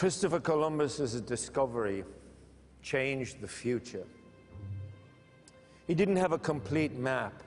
Christopher Columbus's discovery changed the future. He didn't have a complete map,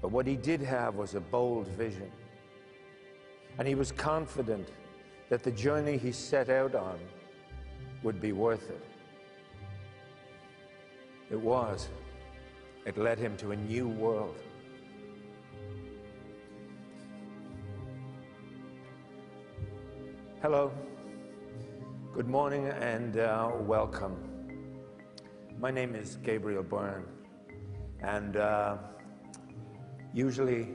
but what he did have was a bold vision. And he was confident that the journey he set out on would be worth it. It was. It led him to a new world. Hello, good morning and welcome. My name is Gabriel Byrne, and usually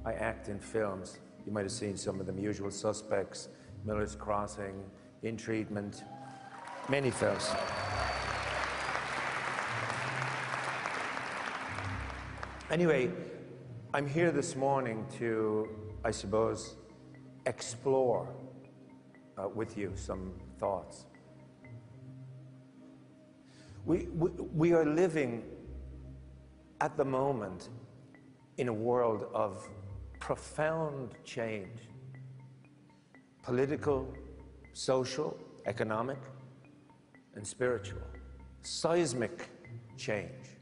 I act in films. You might have seen some of them: Usual Suspects, Miller's Crossing, In Treatment, many films. Anyway, I'm here this morning to, I suppose, explore with you some thoughts. We are living at the moment in a world of profound change. Political, social, economic, and spiritual. Seismic change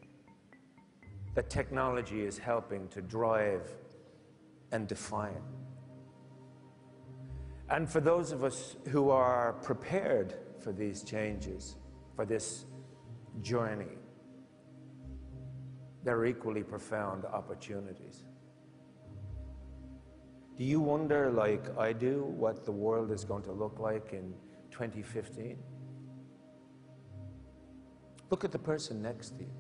that technology is helping to drive and define. And for those of us who are prepared for these changes, for this journey, there are equally profound opportunities. Do you wonder, like I do, what the world is going to look like in 2015? Look at the person next to you.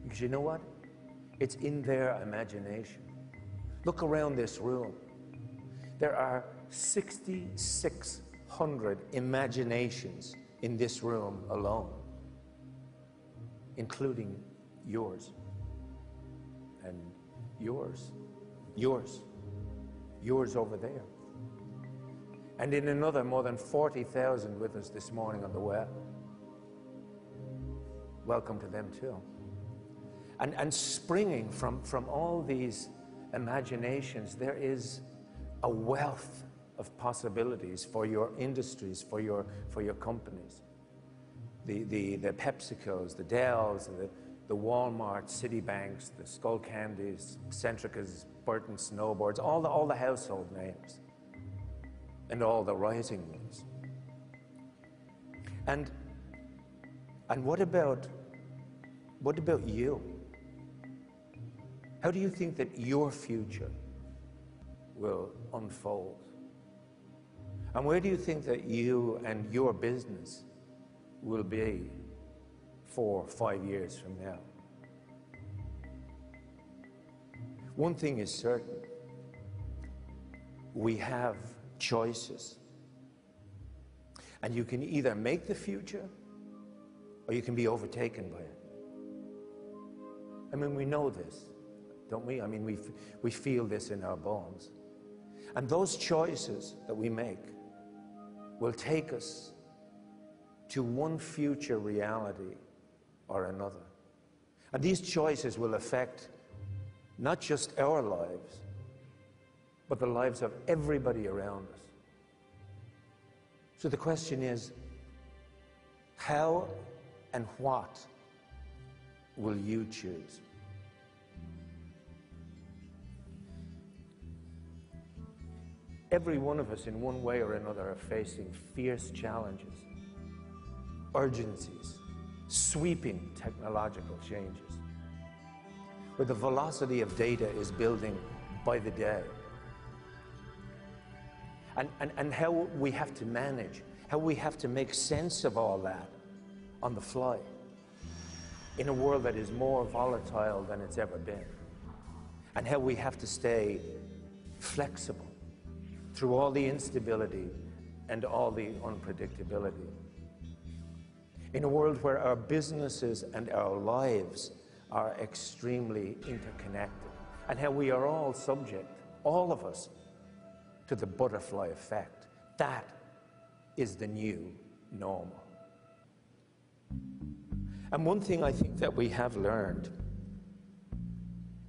Because you know what? It's in their imagination. Look around this room. There are 6,600 imaginations in this room alone, including yours, and yours over there. And in another, more than 40,000 with us this morning on the web. Welcome to them too. And springing from all these imaginations, there is a wealth of possibilities for your industries, for your companies. The PepsiCos, the Dells, the Walmart, Citibanks, the Skullcandies, Centricas, Burton Snowboards, all the household names, and all the rising ones. And what about you? How do you think that your future will unfold? And where do you think that you and your business will be 4 or 5 years from now? One thing is certain: we have choices. And you can either make the future or you can be overtaken by it. I mean, we know this, don't we? I mean, we feel this in our bones. And those choices that we make will take us to one future reality or another. And these choices will affect not just our lives, but the lives of everybody around us. So the question is, how and what will you choose? Every one of us in one way or another are facing fierce challenges, urgencies, sweeping technological changes, where the velocity of data is building by the day. And how we have to manage, how we have to make sense of all that on the fly in a world that is more volatile than it's ever been, and how we have to stay flexible through all the instability and all the unpredictability. In a world where our businesses and our lives are extremely interconnected, and how we are all subject, all of us, to the butterfly effect. That is the new normal. And one thing I think that we have learned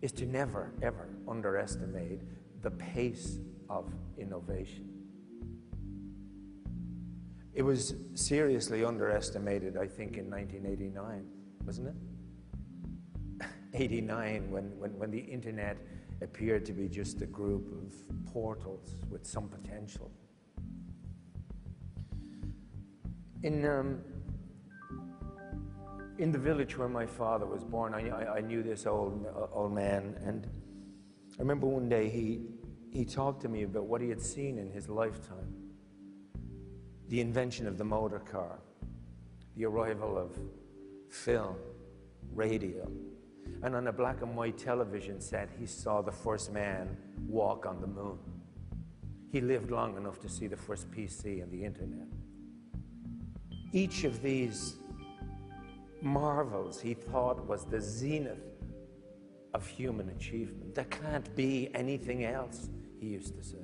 is to never, ever underestimate the pace of innovation. It was seriously underestimated, I think, in 1989, wasn't it? 89, when the internet appeared to be just a group of portals with some potential. In the village where my father was born, I knew this old man, and I remember one day he talked to me about what he had seen in his lifetime. The invention of the motor car, the arrival of film, radio, and on a black and white television set, he saw the first man walk on the moon. He lived long enough to see the first PC and the internet. Each of these marvels he thought was the zenith of human achievement. There can't be anything else, he used to say.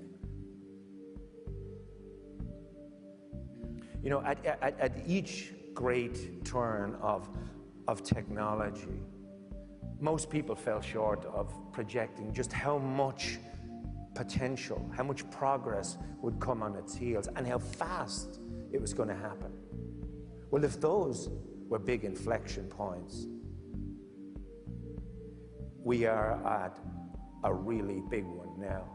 You know, at each great turn of technology, most people fell short of projecting just how much potential, how much progress would come on its heels, and how fast it was going to happen. Well, if those were big inflection points, we are at a really big one now.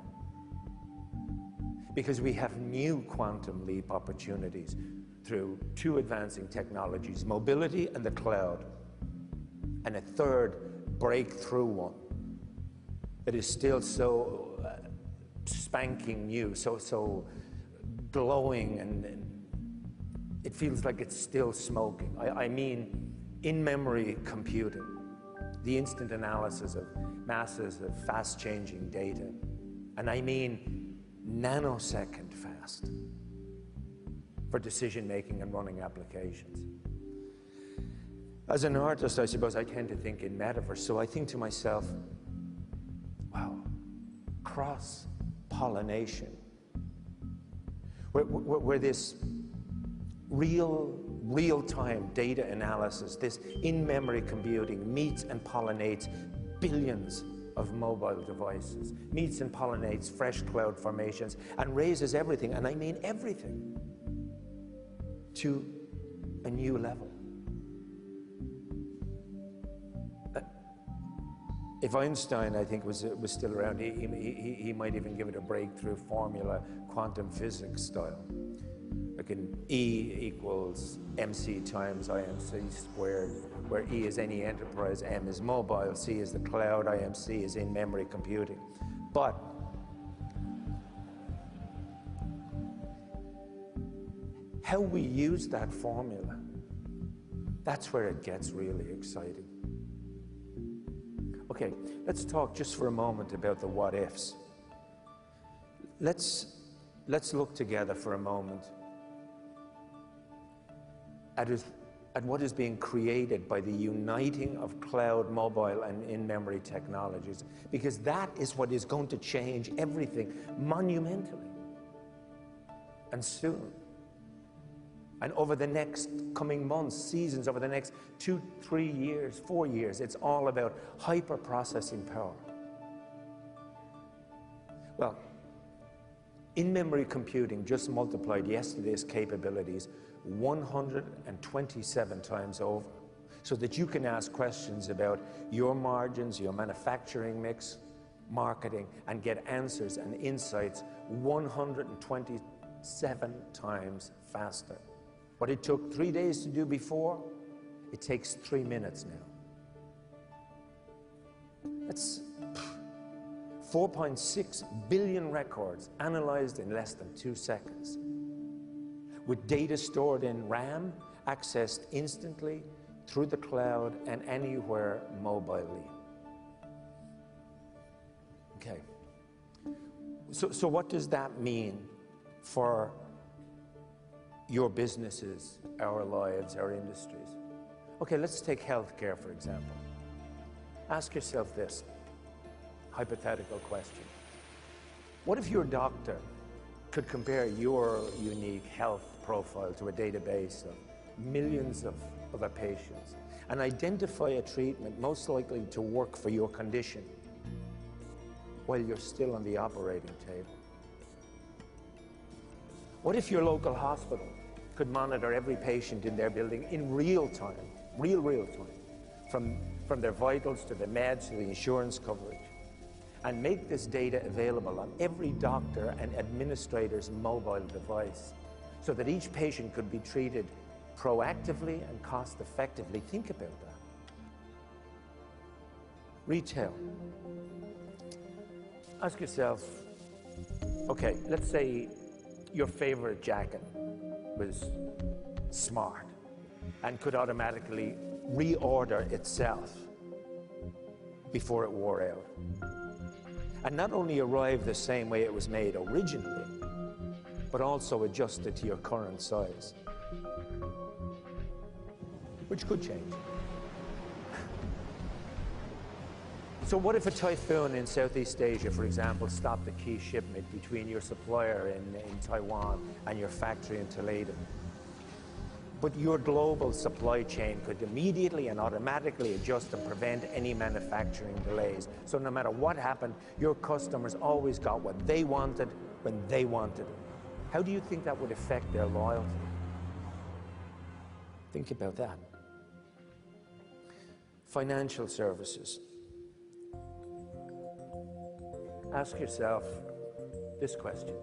Because we have new quantum leap opportunities through two advancing technologies, mobility and the cloud, and a third breakthrough one that is still so spanking new, so glowing, and it feels like it's still smoking. I mean in-memory computing, the instant analysis of masses of fast-changing data, and I mean nanosecond fast for decision-making and running applications. As an artist, I suppose I tend to think in metaverse, so I think to myself, wow, cross-pollination, where this real-time data analysis, this in-memory computing meets and pollinates billions of mobile devices, meets and pollinates fresh cloud formations, and raises everything, and I mean everything, to a new level. If Einstein, I think, was still around, he might even give it a breakthrough formula, quantum physics style. Like in E equals mc times IMC squared, where E is any enterprise, M is mobile, C is the cloud, IMC is in-memory computing. But how we use that formula, that's where it gets really exciting. Okay, let's talk just for a moment about the what-ifs. Let's look together for a moment at what is being created by the uniting of cloud, mobile, and in-memory technologies, because that is what is going to change everything monumentally, and soon. And over the next coming months, seasons, over the next 2, 3 years, 4 years, it's all about hyper-processing power. Well, in-memory computing just multiplied yesterday's capabilities 127 times over, so that you can ask questions about your margins, your manufacturing mix, marketing, and get answers and insights 127 times faster. What it took 3 days to do before, it takes 3 minutes now. That's 4.6 billion records analyzed in less than 2 seconds, with data stored in RAM, accessed instantly through the cloud and anywhere mobilely. Okay, so what does that mean for your businesses, our lives, our industries? Okay, let's take healthcare, for example. Ask yourself this hypothetical question. What if your doctor could compare your unique health profile to a database of millions of other patients and identify a treatment most likely to work for your condition while you're still on the operating table? What if your local hospital could monitor every patient in their building in real time, real time, from their vitals to the meds to the insurance coverage, and make this data available on every doctor and administrator's mobile device so that each patient could be treated proactively and cost effectively. Think about that. Retail. Ask yourself, okay, let's say your favorite jacket was smart and could automatically reorder itself before it wore out, and not only arrive the same way it was made originally, but also adjusted to your current size, which could change. So what if a typhoon in Southeast Asia, for example, stopped the key shipment between your supplier in Taiwan and your factory in Toledo? But your global supply chain could immediately and automatically adjust and prevent any manufacturing delays. So no matter what happened, your customers always got what they wanted when they wanted it. How do you think that would affect their loyalty? Think about that. Financial services. Ask yourself this question.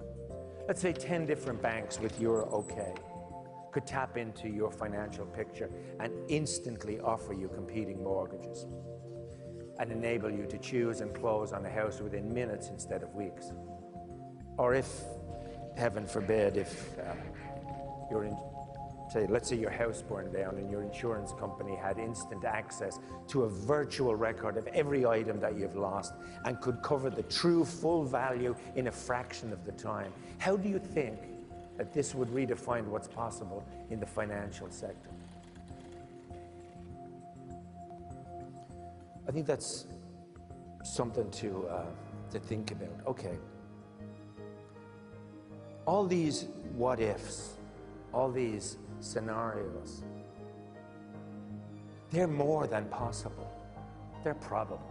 Let's say 10 different banks with your okay could tap into your financial picture and instantly offer you competing mortgages and enable you to choose and close on a house within minutes instead of weeks. Or if, heaven forbid, if let's say your house burned down and your insurance company had instant access to a virtual record of every item that you've lost and could cover the true full value in a fraction of the time. How do you think that this would redefine what's possible in the financial sector? I think that's something to think about. Okay. All these what ifs, all these scenarios, they're more than possible. They're probable.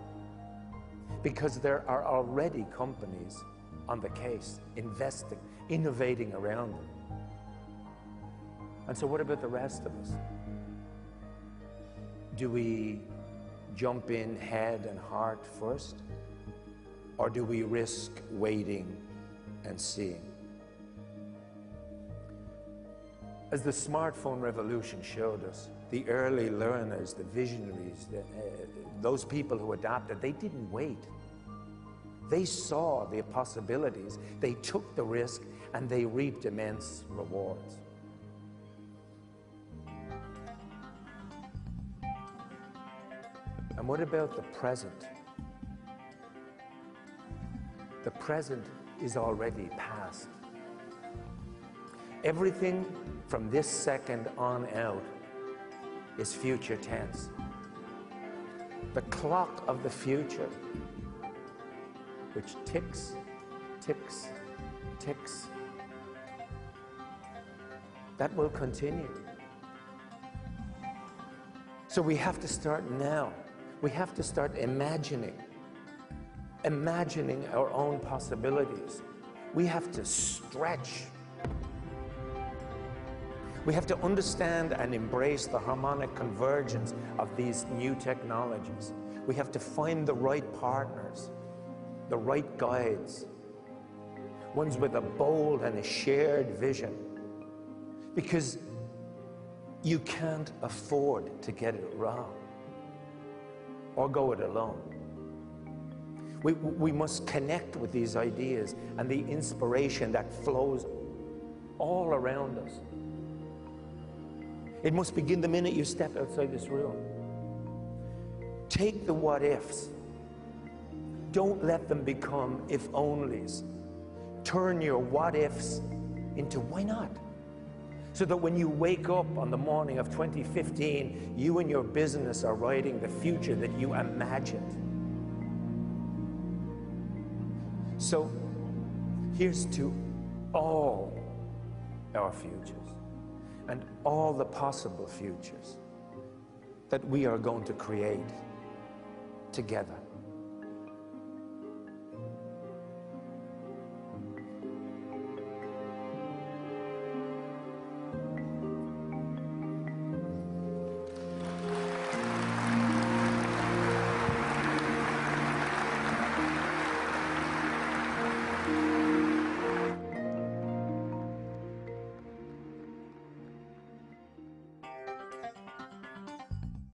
Because there are already companies on the case, investing, innovating around them. And so what about the rest of us? Do we jump in head and heart first? Or do we risk waiting and seeing? As the smartphone revolution showed us, the early learners, the visionaries, those people who adapted, they didn't wait. They saw the possibilities, they took the risk, and they reaped immense rewards. And what about the present? The present is already past. Everything from this second on out is future tense. The clock of the future, which ticks, ticks, ticks, that will continue. So we have to start now. We have to start imagining our own possibilities. We have to stretch. We have to understand and embrace the harmonic convergence of these new technologies. We have to find the right partners, the right guides, ones with a bold and a shared vision, because you can't afford to get it wrong or go it alone. We must connect with these ideas and the inspiration that flows all around us. It must begin the minute you step outside this room. Take the what-ifs. Don't let them become if-onlys. Turn your what-ifs into why not? So that when you wake up on the morning of 2015, you and your business are writing the future that you imagined. So here's to all our futures and all the possible futures that we are going to create together.